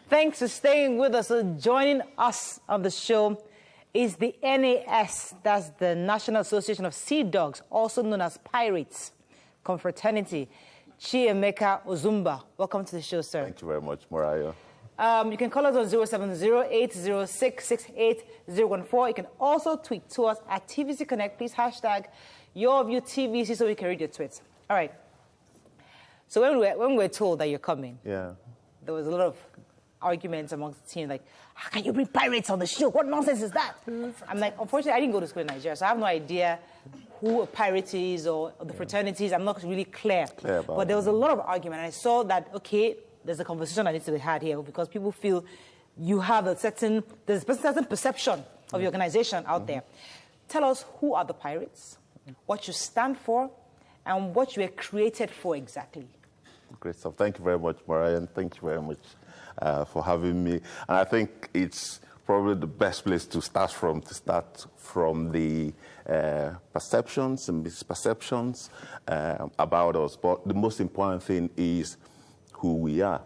Thanks for staying with us. So joining us on the show is the NAS, that's the National Association of Seadogs, also known as Pirates Confraternity. Chiemeka Ozumba, welcome to the show, sir. Thank you very much, Mariah. You can call us on 070-806-68014. You can also tweet to us at TVC Connect. Please hashtag YourViewTVC so we can read your tweets. All right. So when we were told that you're coming, there was a lot of arguments amongst the team, like, how can you bring pirates on the show? What nonsense is that? I'm like, unfortunately, I didn't go to school in Nigeria, so I have no idea who a pirate is or the fraternities. I'm not really clear but there was a lot of argument, and I saw that, okay, there's a conversation that needs to be had here because people feel you have there's a certain perception of your organization out there. Tell us, who are the pirates, what you stand for, and what you were created for exactly. Great stuff. Thank you very much, Mariah, and thank you very much for having me. And I think it's probably the best place to start from the perceptions and misperceptions about us. But the most important thing is who we are.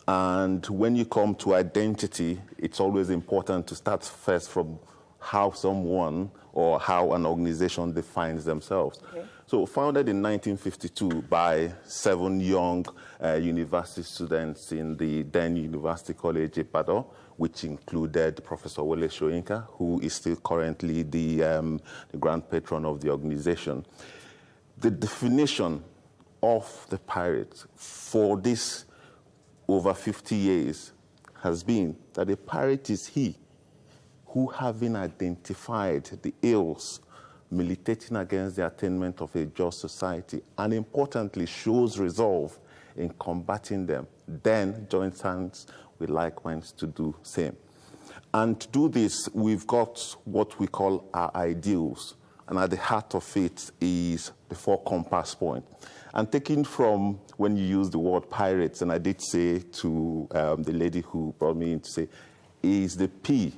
And when you come to identity, it's always important to start first from how someone or how an organization defines themselves. Okay. So founded in 1952 by 7 young university students in the then University College Ibadan, which included Professor Wole Soyinka, who is still currently the grand patron of the organization. The definition of the pirates for this over 50 years has been that a pirate is he who, having identified the ills militating against the attainment of a just society, and importantly shows resolve in combating them, then joins hands with like minds to do same. And to do this, we've got what we call our ideals, and at the heart of it is the 4 compass point. And taking from when you use the word pirates, and I did say to the lady who brought me in to say, is the P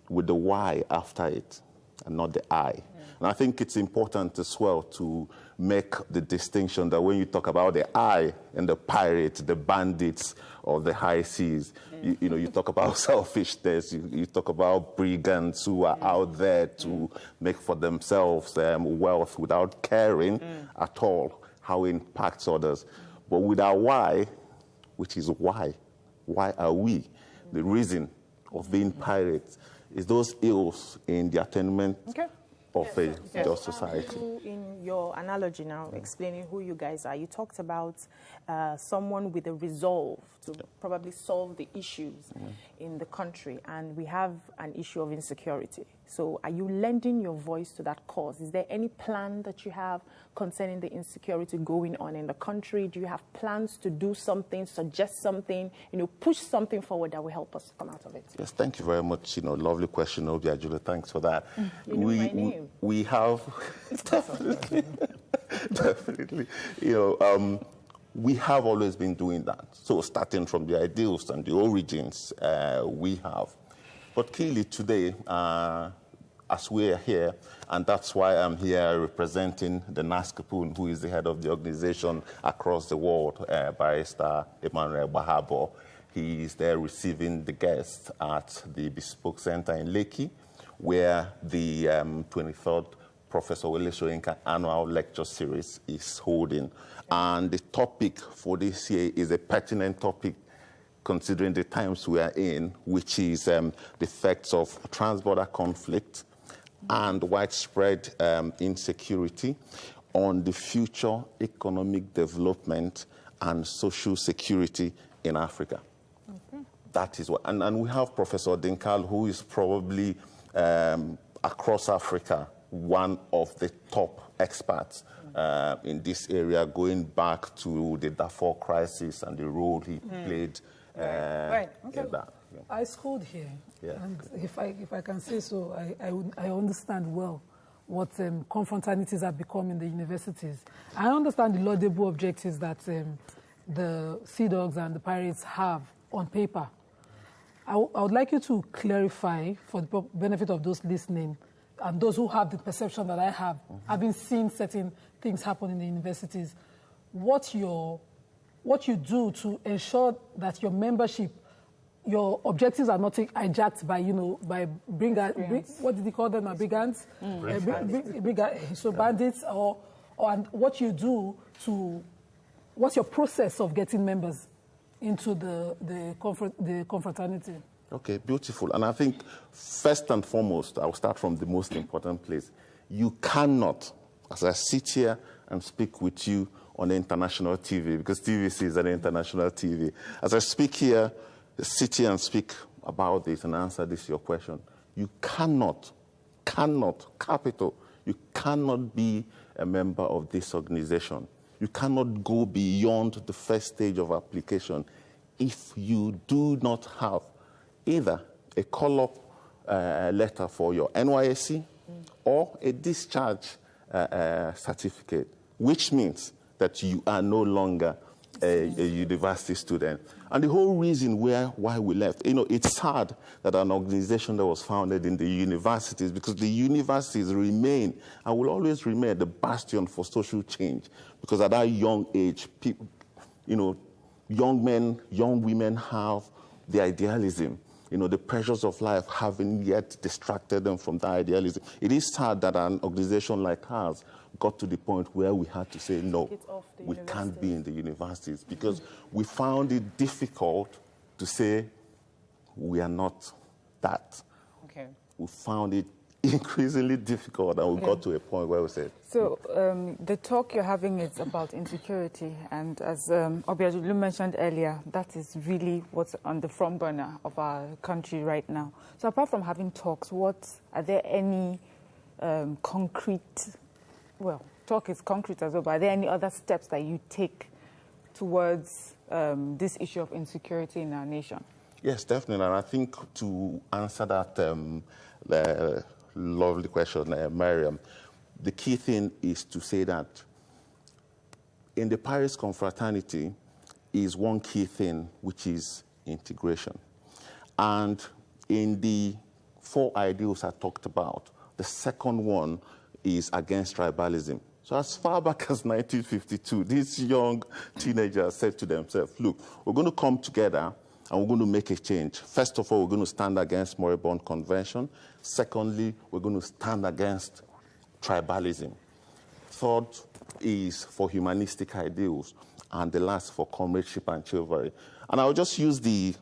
with the Y after it, and not the I. And I think it's important as well to make the distinction that when you talk about the I and the pirates, the bandits of the high seas, you know, you talk about selfishness, you talk about brigands who are out there to make for themselves wealth without caring at all how it impacts others. But with our why, which is why are we? The reason of being pirates is those ills in the attainment of a just society. In your analogy now, explaining who you guys are, you talked about someone with a resolve to probably solve the issues in the country, and we have an issue of insecurity. So are you lending your voice to that cause? Is there any plan that you have concerning the insecurity going on in the country? Do you have plans to do something, suggest something, you know, push something forward that will help us come out of it? Yes, thank you very much. You know, lovely question, Obia Julia. Thanks for that. You know my name. We have definitely. You know, we have always been doing that. So starting from the ideals and the origins, we have. But clearly today, as we are here, and that's why I'm here representing the NASCAPUN, who is the head of the organization across the world, Barrister Emmanuel Bahabo. He is there receiving the guests at the Bespoke Center in Lekki, where the 23rd Professor Wole Soyinka Annual Lecture Series is holding. And the topic for this year is a pertinent topic considering the times we are in, which is the effects of transborder conflict and widespread insecurity on the future economic development and social security in Africa. That is what, and we have Professor Dinkal, who is probably across Africa one of the top experts in this area, going back to the Darfur crisis and the role he played in that. Yeah. I schooled here, and if I can say so, I understand well what confraternities have become in the universities. I understand the laudable objectives that the Seadogs and the Pirates have on paper. I would like you to clarify, for the benefit of those listening and those who have the perception that I have, I've been seeing certain things happen in the universities, what your what you do to ensure that your membership, your objectives are not hijacked by, what did he call them, brigands? So bandits, and what you do to, what's your process of getting members into the confraternity? Okay, beautiful. And I think first and foremost, I'll start from the most important place. You cannot, as I sit here and speak with you on international TV, because TVC is an international TV, as I speak here, sit here and speak about this and answer this your question, you cannot, you cannot be a member of this organization. You cannot go beyond the first stage of application if you do not have either a call-up letter for your NYSC or a discharge certificate, which means that you are no longer a university student. And the whole reason why we left, it's sad that an organization that was founded in the universities, because the universities remain and will always remain the bastion for social change, because at that young age, people, young men, young women have the idealism. The pressures of life haven't yet distracted them from that idealism. It is sad that an organization like ours got to the point where we had to say, no, we can't be in the universities, because we found it difficult to say we are not that. Okay. We found it increasingly difficult, and we got to a point where we said... So the talk you're having is about insecurity, and as Obiajulu mentioned earlier, that is really what's on the front burner of our country right now. So apart from having talks, are there any concrete, well, talk is concrete as well, but are there any other steps that you take towards this issue of insecurity in our nation? Yes, definitely, and I think to answer that lovely question, Mariam, the key thing is to say that in the Paris confraternity is one key thing, which is integration. And in the 4 ideals I talked about, the second one is against tribalism. So as far back as 1952, these young teenagers said to themselves, look, we're going to come together and we're going to make a change. First of all, we're going to stand against Moribund Convention. Secondly, we're going to stand against tribalism. Third is for humanistic ideals. And the last for comradeship and chivalry. And I'll just use the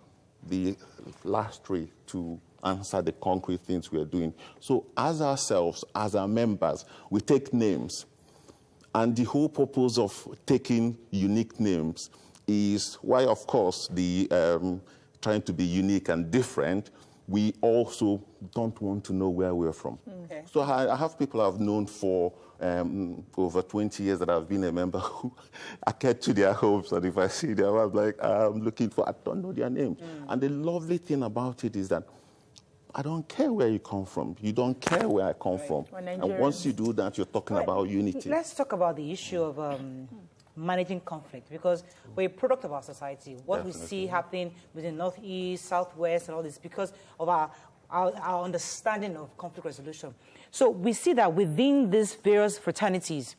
last 3 to answer the concrete things we are doing. So as ourselves, as our members, we take names. And the whole purpose of taking unique names is why, of course, the trying to be unique and different, we also don't want to know where we're from. Okay. So I have people I've known for over 20 years that I've been a member who I get to their homes, and if I see them, I'm like, I'm looking for, I don't know their names. And the lovely thing about it is that I don't care where you come from. You don't care where I come from. And once you do that, you're talking about unity. Let's talk about the issue of managing conflict, because we're a product of our society. What we see happening within Northeast, Southwest, and all this, because of our understanding of conflict resolution. So we see that within these various fraternities,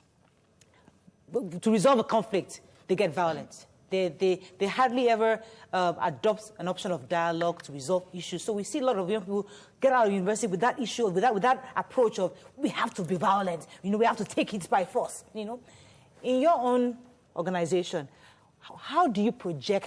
to resolve a conflict, they get violent. They hardly ever adopt an option of dialogue to resolve issues. So we see a lot of young people get out of university with that issue, with that approach of, we have to be violent, we have to take it by force, In your own organization, how do you project